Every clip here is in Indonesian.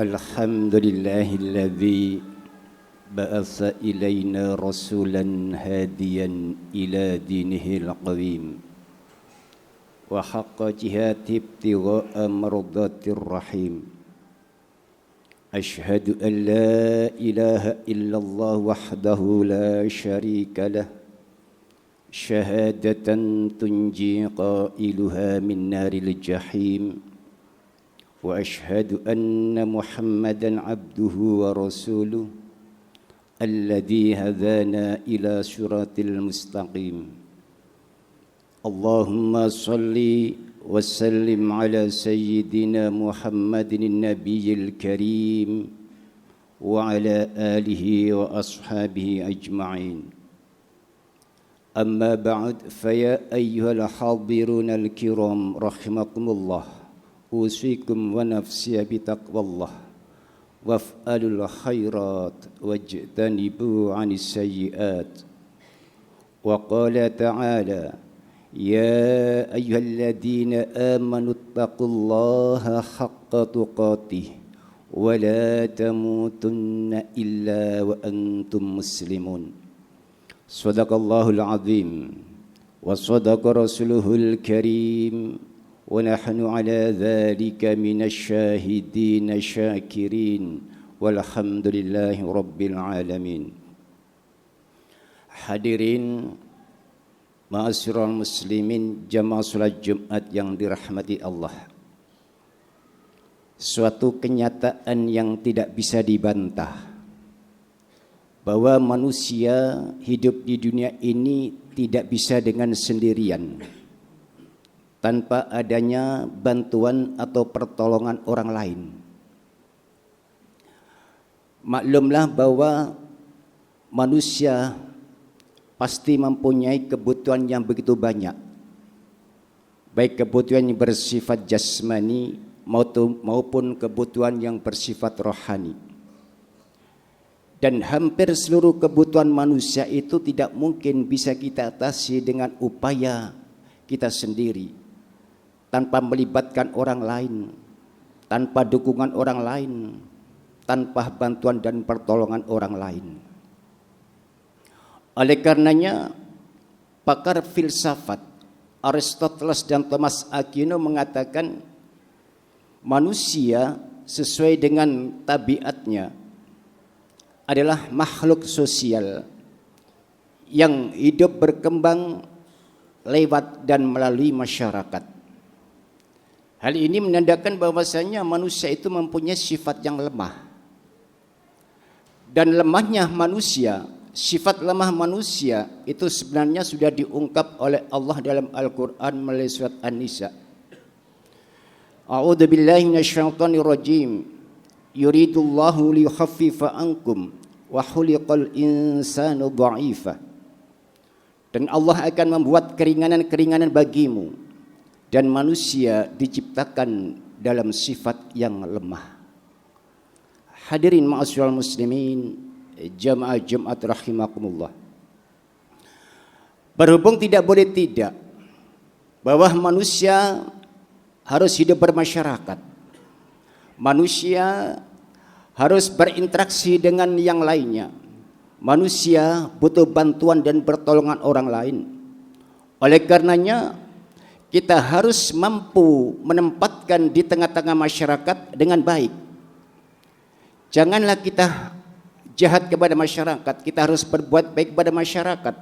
Alhamdulillahilladzi ba'atha ilaina rasulan hadiyan ila dinihil qawim wa haqqa jihati ibtigha'a mardatir rahim. Ashhadu an la ilaha illallah wahdahu la syarika lah syahadatan tunji qailuha min naril jahim. Wa ashhadu anna Muhammadan abduhu wa rasuluh alladhi hadana ila siratil mustaqim. Allahumma salli wa sallim ala sayyidina Muhammadin nabiyil karim wa ala alihi wa ashabihi ajma'in. Amma ba'd, faya ayyuhal hadirun al-kiram rahimakumullah. Usikum wa nafsiya bitaqwallah waf'alul khairat wajtanibu 'anis sayyi'at. Wa qala ta'ala ya ayyuhalladzina amanu taqullaha haqqa tuqatih wa la tamutunna illa wa antum muslimun. Sadaqallahul azim wa sadaqa rasuluhul karim. ونحن على ذلك من الشاهدين الشاكرين والحمد لله رب العالمين. Hadirin ma'asyiral muslimin jamaah salat Jumat yang dirahmati Allah. Suatu kenyataan yang tidak bisa dibantah bahwa manusia hidup di dunia ini tidak bisa dengan sendirian, tanpa adanya bantuan atau pertolongan orang lain. Maklumlah bahwa manusia pasti mempunyai kebutuhan yang begitu banyak, baik kebutuhan yang bersifat jasmani maupun kebutuhan yang bersifat rohani. Dan hampir seluruh kebutuhan manusia itu tidak mungkin bisa kita atasi dengan upaya kita sendiri, tanpa melibatkan orang lain, tanpa dukungan orang lain, tanpa bantuan dan pertolongan orang lain. Oleh karenanya, pakar filsafat Aristoteles dan Thomas Aquino mengatakan manusia sesuai dengan tabiatnya adalah makhluk sosial yang hidup berkembang lewat dan melalui masyarakat. Hal ini menandakan bahwasanya manusia itu mempunyai sifat yang lemah. Dan lemahnya manusia, sifat lemah manusia itu sebenarnya sudah diungkap oleh Allah dalam Al-Quran melalui surat An-Nisa. A'udzu billahi minasyaitonir rajim. Yuridullahu liyukhaffifa ankum wa khuliqal insanu dha'ifa. Dan Allah akan membuat keringanan-keringanan bagimu. Dan manusia diciptakan dalam sifat yang lemah. Hadirin ma'asyiral muslimin jamaah Jumat rahimakumullah. Berhubung tidak boleh tidak bahwa manusia harus hidup bermasyarakat. Manusia harus berinteraksi dengan yang lainnya. Manusia butuh bantuan dan pertolongan orang lain. Oleh karenanya kita harus mampu menempatkan di tengah-tengah masyarakat dengan baik. Janganlah kita jahat kepada masyarakat, kita harus berbuat baik kepada masyarakat.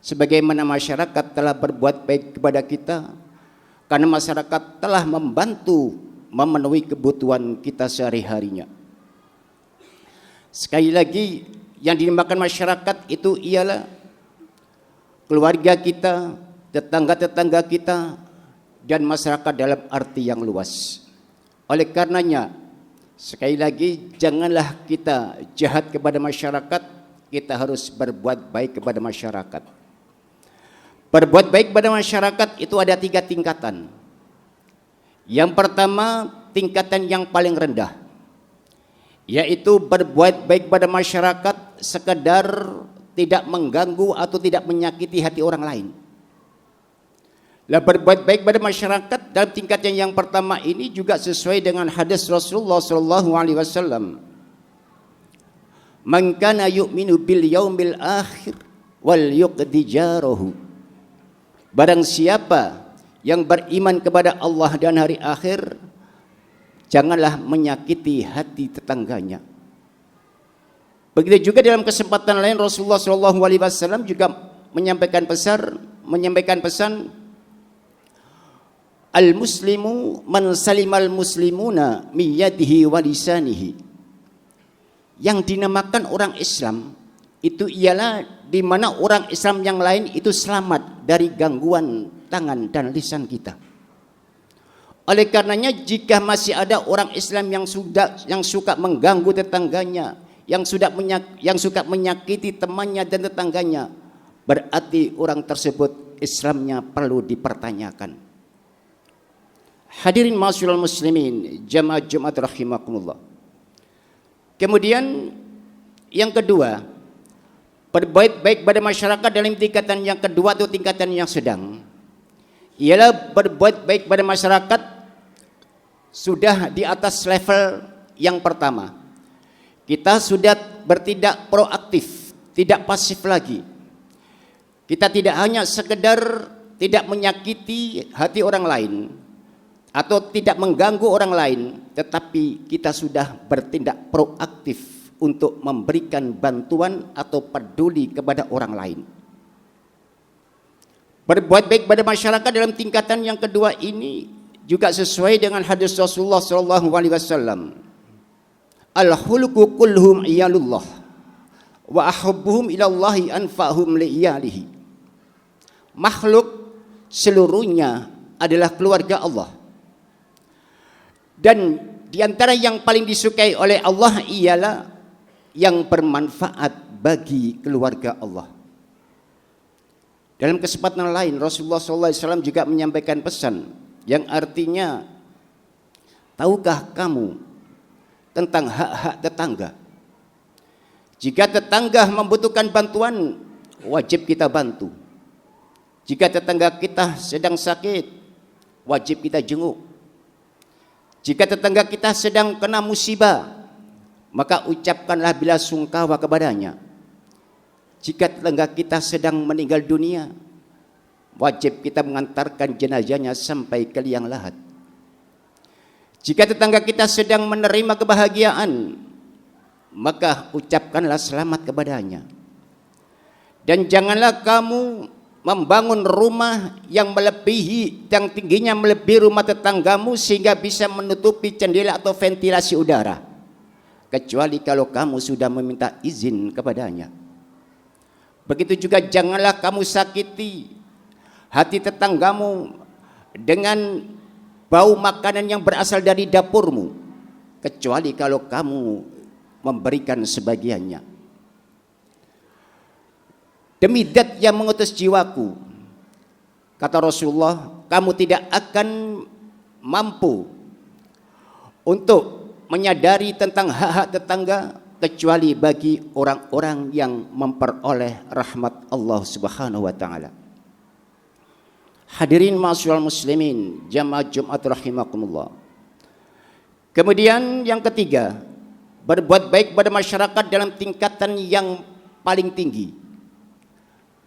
Sebagaimana masyarakat telah berbuat baik kepada kita, karena masyarakat telah membantu memenuhi kebutuhan kita sehari-harinya. Sekali lagi, yang dinamakan masyarakat itu ialah keluarga kita, tetangga-tetangga kita, dan masyarakat dalam arti yang luas. Oleh karenanya, sekali lagi, janganlah kita jahat kepada masyarakat, kita harus berbuat baik kepada masyarakat. Berbuat baik kepada masyarakat itu ada 3 tingkatan. Yang pertama, tingkatan yang paling rendah, yaitu berbuat baik kepada masyarakat sekedar tidak mengganggu atau tidak menyakiti hati orang lain. Lah berbuat baik pada masyarakat dalam tingkatan yang pertama ini juga sesuai dengan hadis Rasulullah sallallahu alaihi wasallam. Man kana yu'minu bil yaumil akhir wal yuqdi jarahu. Barang siapa yang beriman kepada Allah dan hari akhir, janganlah menyakiti hati tetangganya. Begitu juga dalam kesempatan lain Rasulullah sallallahu alaihi wasallam juga menyampaikan pesan al-muslimu man salimal muslimuna min yadihi wa lisanihi. Yang dinamakan orang Islam itu ialah di mana orang Islam yang lain itu selamat dari gangguan tangan dan lisan kita. Oleh karenanya jika masih ada orang Islam yang suka mengganggu tetangganya, yang suka menyakiti temannya dan tetangganya, berarti orang tersebut Islamnya perlu dipertanyakan. Hadirin ma'asyiral muslimin, jamaah Jumat rahimakumullah. Kemudian yang kedua, berbuat baik pada masyarakat dalam tingkatan yang kedua atau tingkatan yang sedang, ialah berbuat baik pada masyarakat sudah di atas level yang pertama. Kita sudah bertindak proaktif, tidak pasif lagi. Kita tidak hanya sekedar tidak menyakiti hati orang lain atau tidak mengganggu orang lain, tetapi kita sudah bertindak proaktif untuk memberikan bantuan atau peduli kepada orang lain. Berbuat baik pada masyarakat dalam tingkatan yang kedua ini juga sesuai dengan hadis Rasulullah sallallahu alaihi wasallam. Al-khuluqu kulluhum iyalullah wa ahabbuhum ilallahi anfa'hum li'iyalihi. Makhluk seluruhnya adalah keluarga Allah. Dan di antara yang paling disukai oleh Allah ialah yang bermanfaat bagi keluarga Allah. Dalam kesempatan lain Rasulullah SAW juga menyampaikan pesan yang artinya, tahukah kamu tentang hak-hak tetangga? Jika tetangga membutuhkan bantuan, wajib kita bantu. Jika tetangga kita sedang sakit, wajib kita jenguk. Jika tetangga kita sedang kena musibah, maka ucapkanlah bela sungkawa kepadanya. Jika tetangga kita sedang meninggal dunia, wajib kita mengantarkan jenazahnya sampai ke liang lahat. Jika tetangga kita sedang menerima kebahagiaan, maka ucapkanlah selamat kepadanya. Dan janganlah kamu membangun rumah yang tingginya melebihi rumah tetanggamu sehingga bisa menutupi jendela atau ventilasi udara, kecuali kalau kamu sudah meminta izin kepadanya. Begitu juga janganlah kamu sakiti hati tetanggamu dengan bau makanan yang berasal dari dapurmu, kecuali kalau kamu memberikan sebagiannya. Demi zat yang mengutus jiwaku, kata Rasulullah, kamu tidak akan mampu untuk menyadari tentang hak-hak tetangga kecuali bagi orang-orang yang memperoleh rahmat Allah Subhanahu wa taala. Hadirin ma'asyiral muslimin, jamaah Jumat rahimakumullah. Kemudian yang ketiga, berbuat baik pada masyarakat dalam tingkatan yang paling tinggi.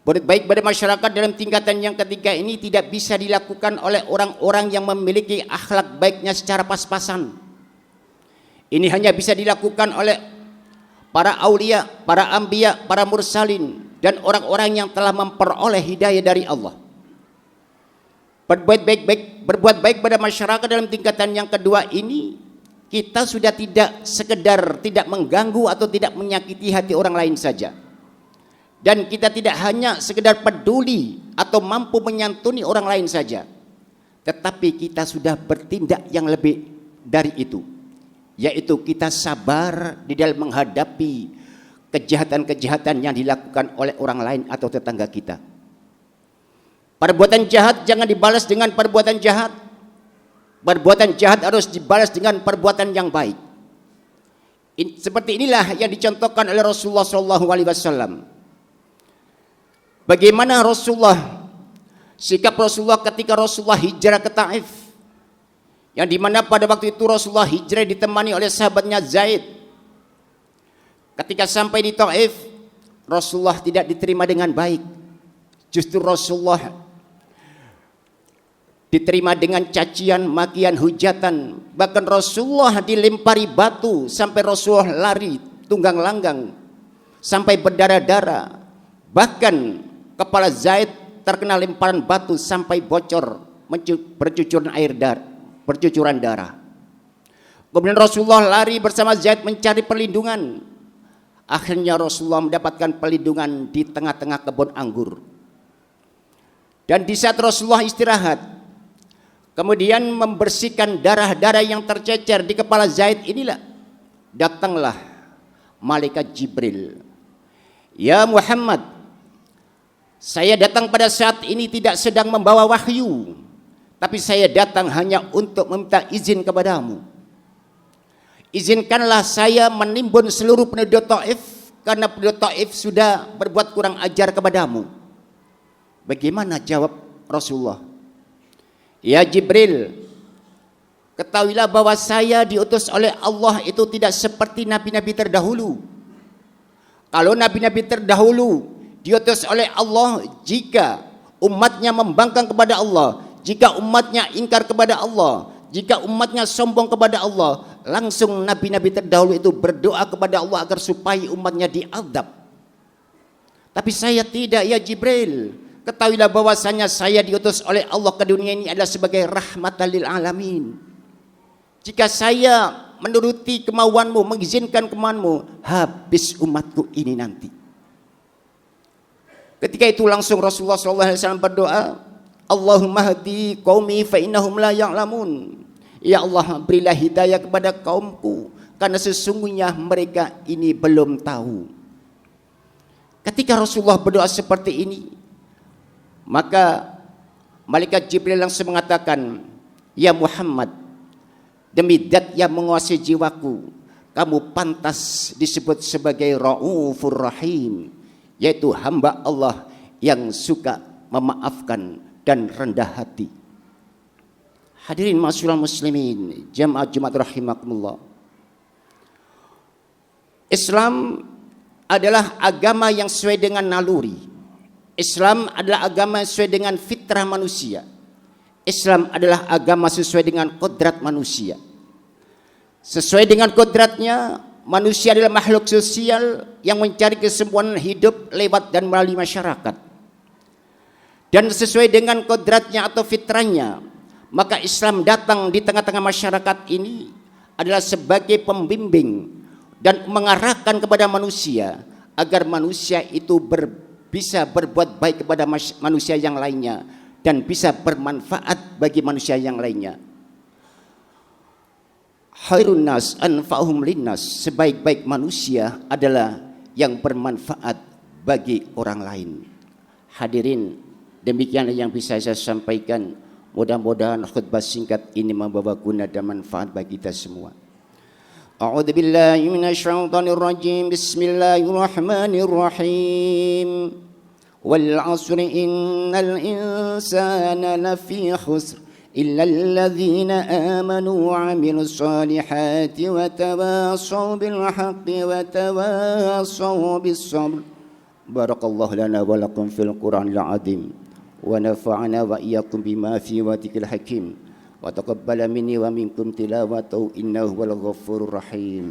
Berbuat baik pada masyarakat dalam tingkatan yang ketiga ini tidak bisa dilakukan oleh orang-orang yang memiliki akhlak baiknya secara pas-pasan. Ini hanya bisa dilakukan oleh para aulia, para anbiya, para mursalin, dan orang-orang yang telah memperoleh hidayah dari Allah. Berbuat baik pada masyarakat dalam tingkatan yang kedua ini, kita sudah tidak sekedar tidak mengganggu atau tidak menyakiti hati orang lain saja. Dan kita tidak hanya sekedar peduli atau mampu menyantuni orang lain saja, tetapi kita sudah bertindak yang lebih dari itu, yaitu kita sabar di dalam menghadapi kejahatan-kejahatan yang dilakukan oleh orang lain atau tetangga kita. Perbuatan jahat jangan dibalas dengan perbuatan jahat. Perbuatan jahat harus dibalas dengan perbuatan yang baik. Seperti inilah yang dicontohkan oleh Rasulullah SAW. Bagaimana Rasulullah Sikap Rasulullah ketika Rasulullah hijrah ke Taif, yang dimana pada waktu itu Rasulullah hijrah ditemani oleh sahabatnya Zaid. Ketika sampai di Taif, Rasulullah tidak diterima dengan baik. Justru Rasulullah diterima dengan cacian, makian, hujatan. Bahkan Rasulullah dilempari batu sampai Rasulullah lari tunggang langgang sampai berdarah-darah. Bahkan kepala Zaid terkena lemparan batu sampai bocor, bercucuran darah. Kemudian Rasulullah lari bersama Zaid mencari perlindungan. Akhirnya Rasulullah mendapatkan perlindungan di tengah-tengah kebun anggur. Dan di saat Rasulullah istirahat, kemudian membersihkan darah-darah yang tercecer di kepala Zaid inilah, datanglah malaikat Jibril. Ya Muhammad, saya datang pada saat ini tidak sedang membawa wahyu, tapi saya datang hanya untuk meminta izin kepadamu. Izinkanlah saya menimbun seluruh penduduk Taif, karena penduduk Taif sudah berbuat kurang ajar kepadamu. Bagaimana jawab Rasulullah? Ya Jibril, ketahuilah bahwa saya diutus oleh Allah itu tidak seperti nabi-nabi terdahulu. Kalau nabi-nabi terdahulu diutus oleh Allah, jika umatnya membangkang kepada Allah, jika umatnya ingkar kepada Allah, jika umatnya sombong kepada Allah, langsung nabi-nabi terdahulu itu berdoa kepada Allah agar supaya umatnya diazab. Tapi saya tidak, ya Jibril. Ketahuilah bahwasanya saya diutus oleh Allah ke dunia ini adalah sebagai rahmatan lil alamin. Jika saya menuruti kemauanmu, mengizinkan kemauanmu, habis umatku ini nanti. Ketika itu langsung Rasulullah SAW berdoa, Allahumma hadi qaumi fa innahum la ya'lamun. Ya Allah, berilah hidayah kepada kaumku, karena sesungguhnya mereka ini belum tahu. Ketika Rasulullah berdoa seperti ini, maka malaikat Jibril langsung mengatakan, ya Muhammad, demi zat yang menguasai jiwaku, kamu pantas disebut sebagai Raufur Rahim, yaitu hamba Allah yang suka memaafkan dan rendah hati. Hadirin ma'asyiral muslimin, jamaah Jumat rahimakumullah. Islam adalah agama yang sesuai dengan naluri. Islam adalah agama yang sesuai dengan fitrah manusia. Islam adalah agama sesuai dengan kodrat manusia. Sesuai dengan kodratnya, manusia adalah makhluk sosial yang mencari kesempurnaan hidup lewat dan melalui masyarakat. Dan sesuai dengan kodratnya atau fitrahnya, maka Islam datang di tengah-tengah masyarakat ini adalah sebagai pembimbing dan mengarahkan kepada manusia agar manusia itu bisa berbuat baik kepada manusia yang lainnya dan bisa bermanfaat bagi manusia yang lainnya. Khairun nas anfa'uhum linnas, sebaik-baik manusia adalah yang bermanfaat bagi orang lain. Hadirin, demikian yang bisa saya sampaikan. Mudah-mudahan khutbah singkat ini membawa guna dan manfaat bagi kita semua. A'udzu billahi minasyaitonir rajim. Bismillahirrahmanirrahim. Wal 'asri innal insana lafi khusr illa alladhina amanu wa 'amilus solihati wa tawassaw bil haqqi wa tawassaw bis sabr. Barakallahu lana wa lakum fil Qur'anil 'azim. ونفعنا وإياكم بما فيه وذكر الحكيم وتقبل مني ومنكم تلاوته إنه هو الغفور الرحيم.